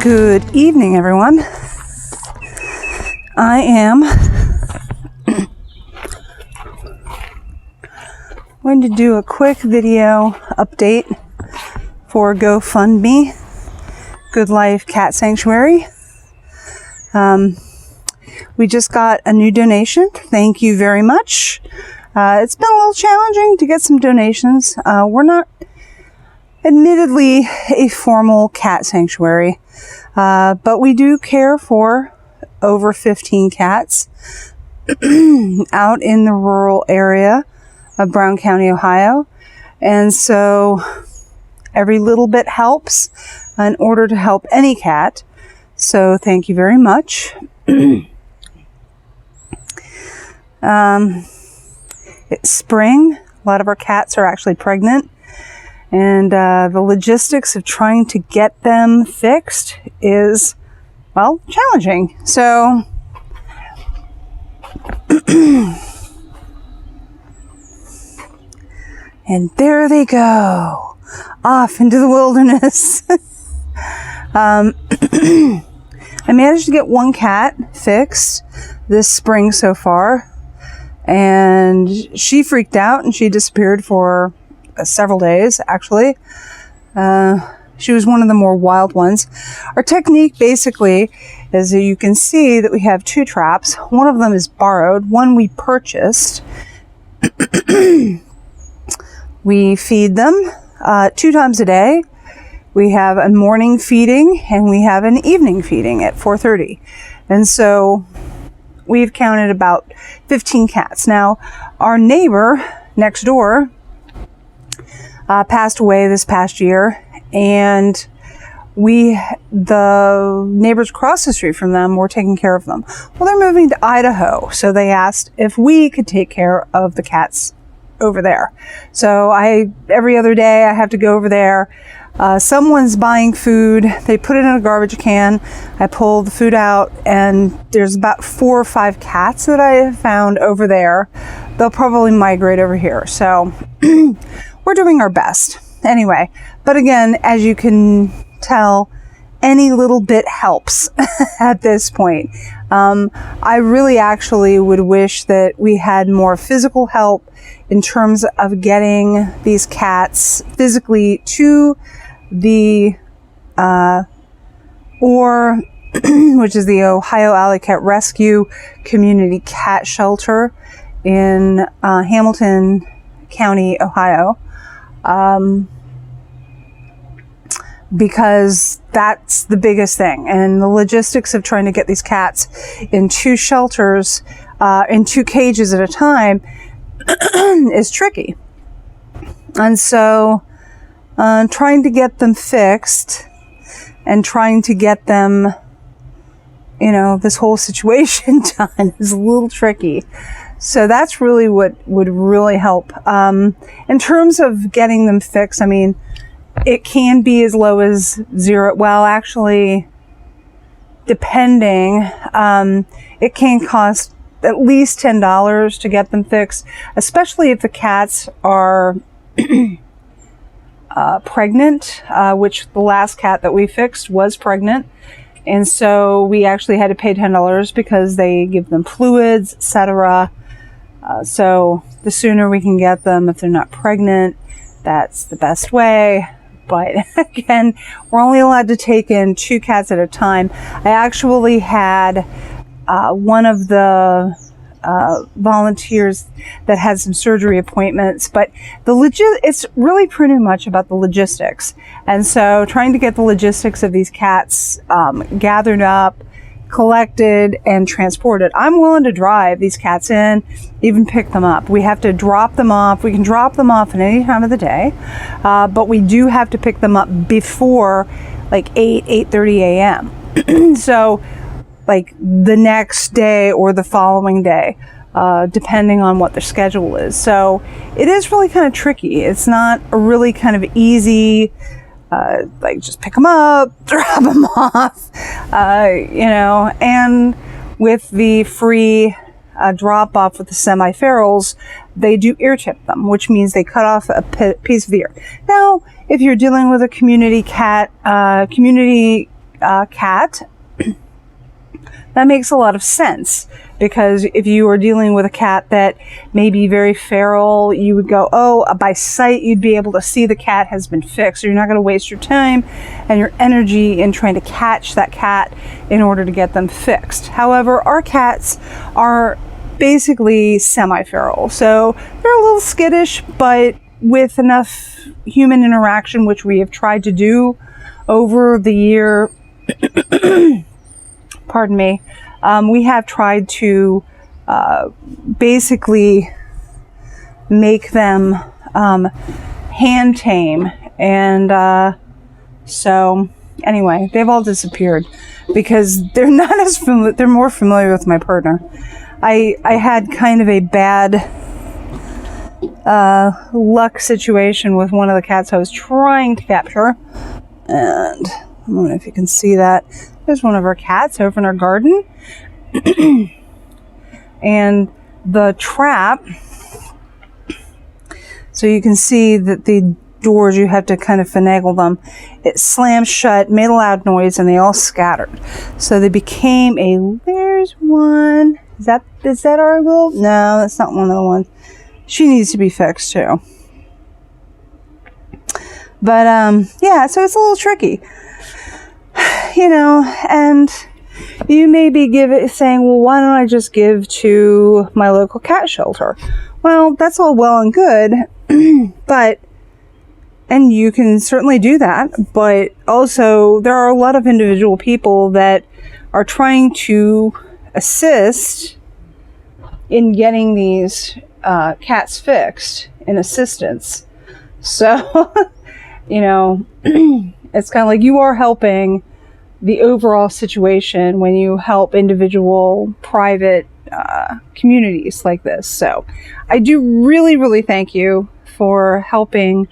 Good evening, everyone. I am going to do a quick video update for GoFundMe, Good Life Cat Sanctuary. We just got a new donation. Thank you very much. It's been a little challenging to get some donations. We're not admittedly a formal cat sanctuary, but we do care for over 15 cats out in the rural area of Brown County, Ohio. And so every little bit helps in order to help any cat. So thank you very much. It's spring. A lot of our cats are actually pregnant. And the logistics of trying to get them fixed is, well, challenging. So, and there they go, off into the wilderness. I managed to get one cat fixed this spring so far, and she freaked out and she disappeared for several days, actually. She was one of the more wild ones. Our technique basically is that you can see that we have two traps. One of them is borrowed, one we purchased. We feed them 2 times a day. We have a morning feeding and we have an evening feeding at 4:30. And so we've counted about 15 cats. Now, our neighbor next door passed away this past year, and the neighbors across the street from them were taking care of them. Well, they're moving to Idaho, so they asked if we could take care of the cats over there. So every other day I have to go over there. Someone's buying food. They put it in a garbage can. I pull the food out, and there's about 4 or 5 cats that I have found over there. They'll probably migrate over here. So we're doing our best. Anyway, but again, as you can tell, any little bit helps at this point. I really actually would wish that we had more physical help in terms of getting these cats physically to the which is the Ohio Alley Cat Rescue Community Cat Shelter in Hamilton County, Ohio. Because that's the biggest thing. And the logistics of trying to get these cats in 2 shelters, in 2 cages at a time is tricky. And so, trying to get them fixed and trying to get them, this whole situation done is a little tricky. So that's really what would really help. In terms of getting them fixed, I mean, it can be as low as 0. Well, actually, depending, it can cost at least $10 to get them fixed, especially if the cats are pregnant, which the last cat that we fixed was pregnant. And so we actually had to pay $10 because they give them fluids, etc. So the sooner we can get them, if they're not pregnant, that's the best way. But again, we're only allowed to take in 2 cats at a time. I actually had one of the volunteers that had some surgery appointments, but it's really pretty much about the logistics. And so trying to get the logistics of these cats gathered up, collected, and transported. I'm willing to drive these cats in, even pick them up. We have to drop them off. We can drop them off at any time of the day, but we do have to pick them up before like 8:30 a.m. So like the next day or the following day, depending on what their schedule is. So it is really kind of tricky. It's not a really kind of easy, like just pick them up, drop them off, and with the free drop off with the semi-ferals, they do ear tip them, which means they cut off a piece of the ear. Now, if you're dealing with a community cat, community cat, that makes a lot of sense, because if you are dealing with a cat that may be very feral, you would go, oh, by sight, you'd be able to see the cat has been fixed. So you're not going to waste your time and your energy in trying to catch that cat in order to get them fixed. However, our cats are basically semi-feral. So they're a little skittish, but with enough human interaction, which we have tried to do over the year, pardon me, we have tried to basically make them hand tame. And so anyway, they've all disappeared because they're not as familiar, they're more familiar with my partner. I had kind of a bad luck situation with one of the cats I was trying to capture. And I don't know if you can see that. There's one of our cats over in our garden. And the trap, so you can see that the doors, you have to kind of finagle them. It slammed shut, made a loud noise, and they all scattered. So they became there's one. Is that our little? No, that's not one of the ones. She needs to be fixed too. But yeah, so it's a little tricky. And you may be saying, well, why don't I just give to my local cat shelter? Well, that's all well and good, and you can certainly do that, but also there are a lot of individual people that are trying to assist in getting these cats fixed in assistance. So, it's kind of like you are helping the overall situation when you help individual private communities like this. So I do really, really thank you for helping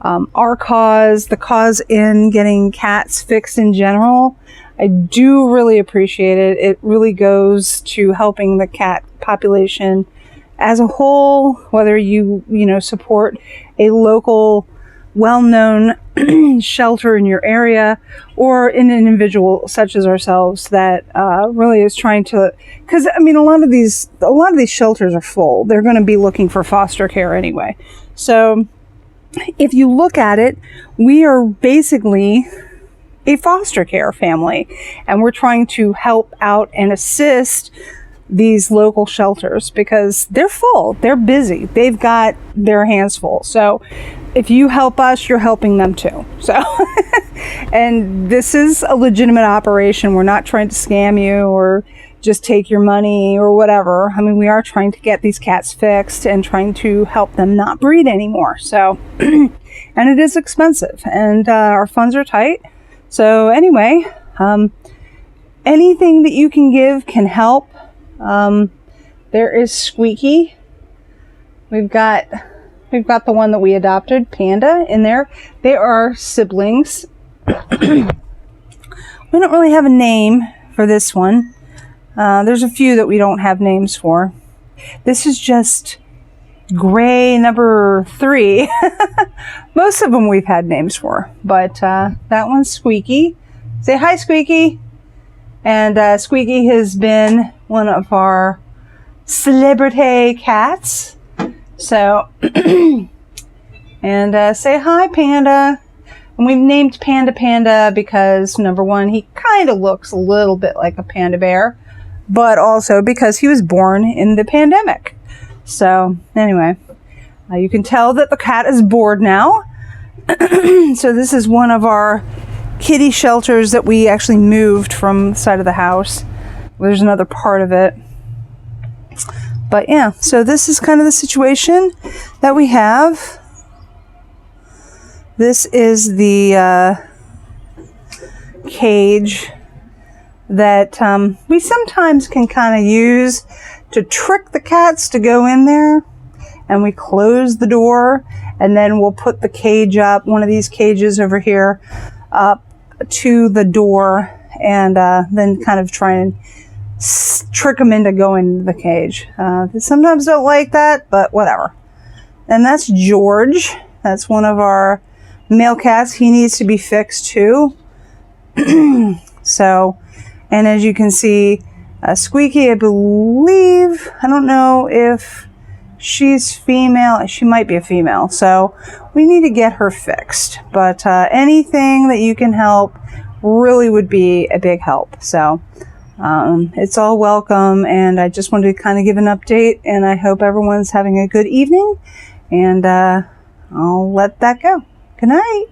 our cause, the cause in getting cats fixed in general. I do really appreciate it. It really goes to helping the cat population as a whole, whether you support a local well-known shelter in your area or an individual such as ourselves that really is trying to, because a lot of these shelters are full. They're going to be looking for foster care anyway. So if you look at it, we are basically a foster care family, and we're trying to help out and assist these local shelters because they're full, they're busy, they've got their hands full. So if you help us, you're helping them too. So and this is a legitimate operation. We're not trying to scam you or just take your money or whatever. We are trying to get these cats fixed and trying to help them not breed anymore. So and it is expensive, and our funds are tight. So anyway, anything that you can give can help. There is Squeaky. We've got the one that we adopted, Panda, in there. They are siblings. We don't really have a name for this one. There's a few that we don't have names for. This is just Gray number 3. Most of them we've had names for, but that one's Squeaky. Say hi, Squeaky. And Squeaky has been one of our celebrity cats. So, and say hi, Panda. And we've named Panda because, number one, he kind of looks a little bit like a panda bear, but also because he was born in the pandemic. So, anyway, you can tell that the cat is bored now. So this is one of our kitty shelters that we actually moved from the side of the house. There's another part of it. But yeah, so this is kind of the situation that we have. This is the cage that we sometimes can kind of use to trick the cats to go in there. And we close the door, and then we'll put the cage up, one of these cages over here, up to the door, and then kind of try and trick them into going into the cage. They sometimes don't like that, but whatever. And that's George. That's one of our male cats. He needs to be fixed too. So, and as you can see, Squeaky, I believe, I don't know if she's female. She might be a female. So we need to get her fixed. But anything that you can help really would be a big help. So it's all welcome. And I just wanted to kind of give an update. And I hope everyone's having a good evening. And I'll let that go. Good night.